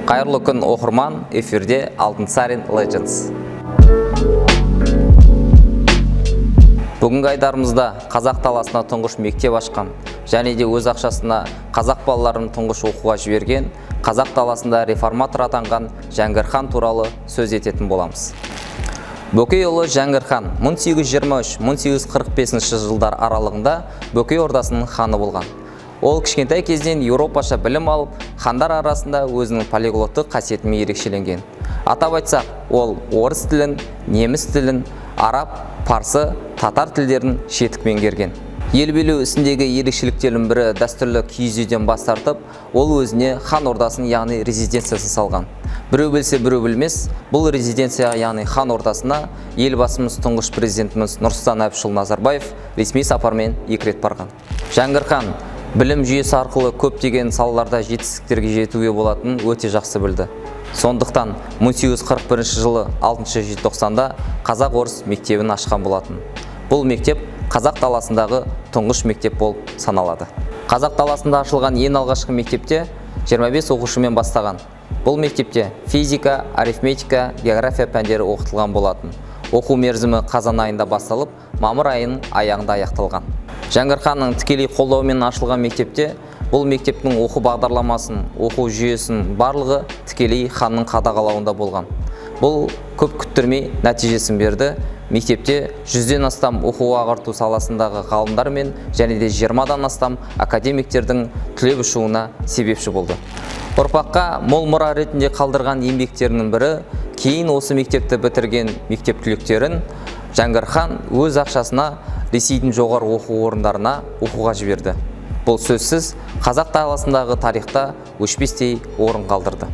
Қайырлы күн оқырман, эфирде Алтынсарин Legends. Бүгінгі айдарымызда қазақ даласына тұңғыш мектеп ашқан және де өз ақшасына қазақ балаларын тұңғыш оқуға жіберген, қазақ даласында реформатор атанған Жәңгір хан туралы сөз ететін боламыз. Бөкейұлы Жәңгір хан 1823-1845 жылдар аралығында Бөкей ордасының ханы болған. Ол кішкентай кезден еуропаша білім алып, хандар арасында өзінің полиглоттық қасиетімен ерекшеленген. Атап айтсақ, ол орыс тілін, неміс тілін, араб, парсы, татар тілдерін жетік меңгерген. Ел билеу ісіндегі ерекшеліктердің бірі дәстүрлі киіз үйден бас тартып, ол өзіне хан ордасын, яғни резиденциясын салған. Біреу білсе, біреу білмес, бұл резиденцияға, яғни хан ордасына елбасымыз тұңғыш президентіміз Нұрсұлтан Әбішұлы Назарбаев ресми сапармен 2 рет барған. Жәңгір хан білім жүйесі арқылы көптеген салаларда жетістіктерге жетуге болатынын өте жақсы білді. Сондықтан 1841 жылы 6 желтоқсанда қазақ-орыс мектебін ашқан болатын. Бұл мектеп қазақ даласындағы тұңғыш мектеп болып саналады. Қазақ даласында ашылған ең алғашқы мектепте 25 оқушымен бастаған. Бұл мектепте физика, арифметика, география пәндері оқытылған болатын. Оқу мерзімі қазан айында басталып, мамыр айының аяғында аяқталған. Жәңгір ханның тікелей қолдауымен ашылған мектепте бұл мектептің оқу бағдарламасын, оқу жүйесін барлығы тікелей ханның қадағалауында болған. Бұл көп күттірмей нәтижесін берді. Мектепте 100-ден астам оқу ағарту саласындағы ғалымдар мен және де 20-дан астам академиктердің түлеп ұшуына себепші болды. Ұрпаққа мол мұра ретінде қалдырған еңбектерінің бірі, кейін осы мектепті бітірген мектеп түлектерін Жәңгір хан өз ақшасына Ресейдің жоғары оқу орындарына оқуға жіберді. Бұл сөзсіз қазақ даласындағы тарихта өшпестей орын қалдырды.